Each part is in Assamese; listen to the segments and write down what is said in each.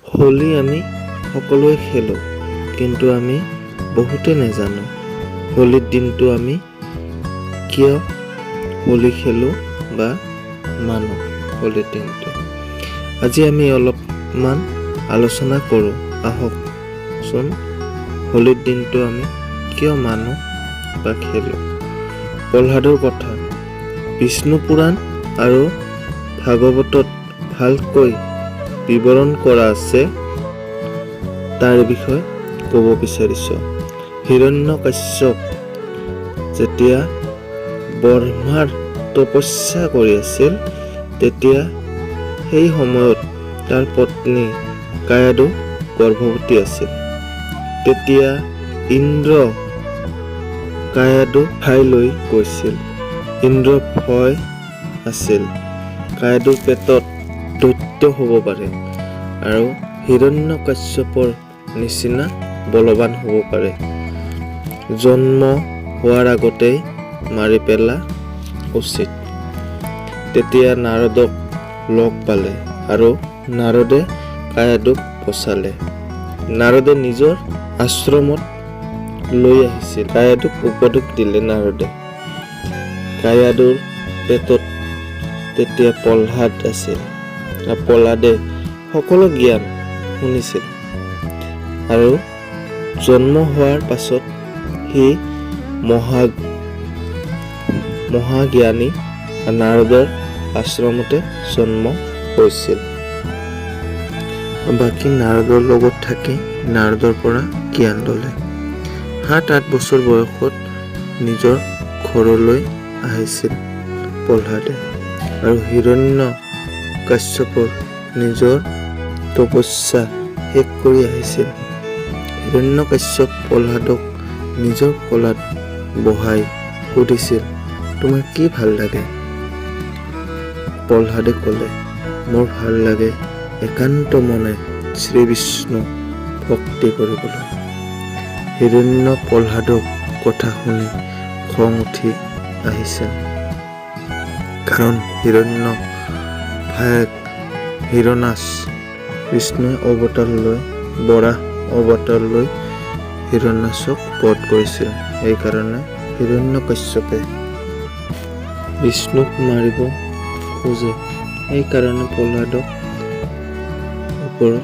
হোলী আমি সকলোৱে খেলোঁ, কিন্তু আমি বহুতে নাজানো হোলীৰ দিনটো আমি কিয় হোলী খেলোঁ বা মানো হোলীৰ দিনটো। আজি আমি অলপমান আলোচনা কৰোঁ। আহকচোন, হোলীৰ দিনটো আমি কিয় মানো বা খেলোঁ। প্ৰহ্লাদৰ কথা বিষ্ণু পুৰাণ আৰু ভাগৱতত ভালকৈ বিৱৰণ কৰা আছে, তাৰ বিষয়ে ক'ব বিচাৰিছোঁ। হিৰণ্যকশ্যপ যেতিয়া ব্ৰহ্মাৰ তপস্যা কৰি আছিল, তেতিয়া সেই সময়ত তাৰ পত্নী কায়াদু গৰ্ভৱতী আছিল। তেতিয়া ইন্দ্ৰ কায়াদু ঠাইলৈ গৈছিল। ইন্দ্ৰৰ ভয় আছিল কায়াদুৰ পেটত দৈত্য হ'ব পাৰে আৰু হিৰণ্যকশ্যপৰ নিচিনা বলৱান হ'ব পাৰে। জন্ম হোৱাৰ আগতেই মাৰি পেলা উচিত। তেতিয়া নাৰদক লগ পালে আৰু নাৰদে কায়াদুক বচালে। নাৰদে নিজৰ আশ্ৰমত লৈ আহিছিল। কায়াদুক উপদেশ দিলে নাৰদে। কায়াদুৰ পেটত তেতিয়া প্ৰহ্লাদ আছিল। প্ৰহ্লাদে সকলো জ্ঞান শুনিছিল আৰু জন্ম হোৱাৰ পাছত সি মহাজ্ঞানী নাৰদৰ আশ্ৰমতে জন্ম হৈছিল। বাকী নাৰদৰ লগত থাকি নাৰদৰ পৰা জ্ঞান ল'লে। 7-8 বছৰ বয়সত নিজৰ ঘৰলৈ আহিছিল প্ৰহ্লাদে আৰু হিৰণ্যকশ্যপৰ নিজৰ তপস্যা শেষ কৰি আহিছিল। হিৰণ্যকশ্যপ প্ৰহ্লাদক নিজৰ কোলাত বহাই সুধিছিল, তোমাৰ কি ভাল লাগে? প্ৰহ্লাদে ক'লে, মোৰ ভাল লাগে একান্ত মনে শ্ৰী বিষ্ণু ভক্তি কৰিবলৈ। হিৰণ্য প্ৰহ্লাদৰ কথা শুনি খং উঠি আহিছিল, কাৰণ হিৰণ্য ভায়েক হিৰণ্যাক্ষ বিষ্ণুৱে বৰাহ অৱতাৰ লৈ হিৰণ্যাক্ষক বধ কৰিছিল। সেইকাৰণে হিৰণ্যকশ্যপে বিষ্ণুক মাৰিব খোজে। সেইকাৰণে প্ৰহ্লাদক ওপৰত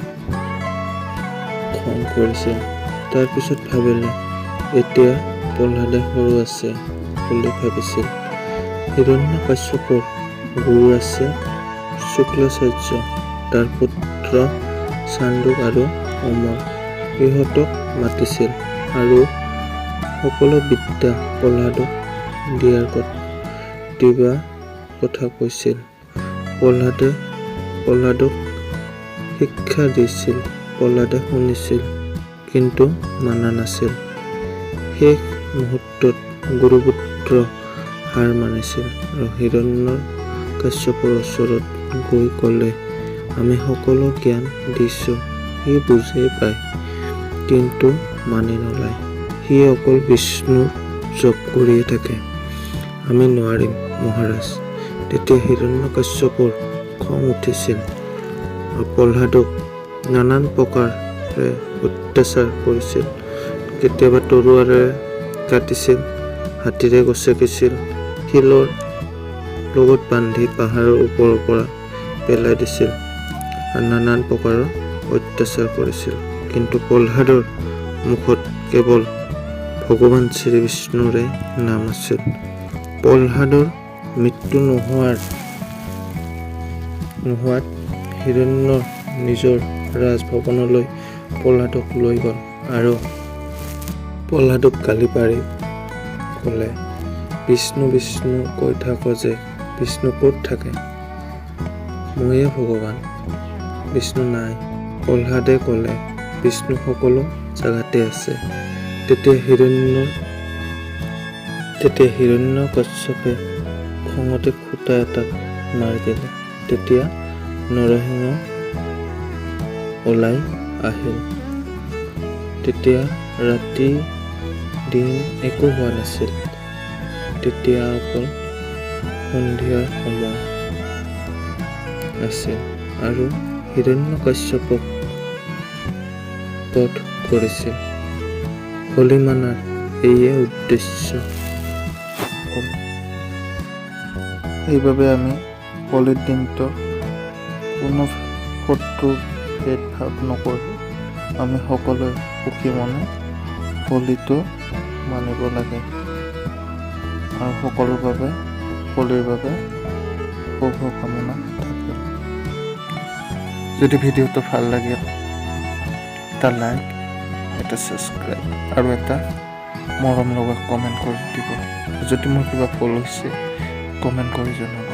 খং কৰিছিল। তাৰপিছত ভাবিলে, এতিয়া প্ৰহ্লাদে সৰু আছে বুলি ভাবিছিল। হিৰণ্যকশ্যপৰ গুৰু আছে শুক্ৰাচাৰ্য, তাৰ পুত্ৰ চাণ্ডুক আৰু অমৰ। সিহঁতক মাতিছিল আৰু সকলো বিদ্যা প্ৰহ্লাদক দিবা কথা কৈছিল। প্ৰহ্লাদক শিক্ষা দিছিল। প্ৰহ্লাদে শুনিছিল, কিন্তু মানা নাছিল। শেষ মুহূৰ্তত গুৰুপুত্ৰ হাৰ মানিছিল আৰু হিৰণ্যকশ্যপৰ ওচৰত গৈ ক'লে, আমি সকলো জ্ঞান দিছোঁ। সি বুজি পায়, কিন্তু মানি নলয়। সি অকল বিষ্ণুৰ জপ কৰিয়ে থাকে। আমি নোৱাৰিম মহাৰাজ। তেতিয়া হিৰণ্যকশ্যপৰ খং উঠিছিল আৰু প্ৰহ্লাদক নানান প্ৰকাৰে অত্যাচাৰ কৰিছিল। কেতিয়াবা তৰোৱাৰেৰে কাটিছিল, হাতীৰে গচকিছিল, শিলৰ লগত বান্ধি পাহাৰৰ ওপৰৰ পৰা পেলাই দিছিল আৰু নানান প্ৰকাৰৰ অত্যাচাৰ কৰিছিল। কিন্তু প্ৰহ্লাদৰ মুখত কেৱল ভগৱান শ্ৰী বিষ্ণুৰে নাম আছিল। প্ৰহ্লাদৰ মৃত্যু নোহোৱাত হিৰণ্য নিজৰ ৰাজভৱনলৈ প্ৰহ্লাদক লৈ গ'ল আৰু প্ৰহ্লাদক গালি পাৰি ক'লে, বিষ্ণু বিষ্ণু কৈ থাক যে বিষ্ণু ক'ত থাকে? ময়ে ভগৱান, বিষ্ণু নাই। প্ৰহ্লাদে ক'লে, বিষ্ণু সকলো জাগাতে আছে। তেতিয়া হিৰণ্যকশ্যপে খঙতে খুটা এটাত মাৰি দিলে। তেতিয়া নৰসিংহ ওলাই আহিল। তেতিয়া ৰাতি দিন একো হোৱা নাছিল। তেতিয়া অকল সন্ধিয়াৰ সময় আছিল আৰু হিৰণ্যকশ্যপক শপত কৰিছিল। হোলী মানাৰ এয়ে উদ্দেশ্য। সেইবাবে আমি হোলীৰ দিনটো কোনো শত্ৰু ভেদভাৱ নকৰি আমি সকলোৱে সুখী মনে হোলীটো মানিব লাগে আৰু সকলোৰ বাবে হোলীৰ বাবে শুভকামনা থাকিল। যদি ভিডিঅ'টো ভাল লাগিল এটা লাইক, এটা ছাবস্ক্ৰাইব আৰু এটা মৰম লগা কমেণ্ট কৰি দিব। যদি মোৰ কিবা ভুল হৈছে কমেণ্ট কৰি জনাব।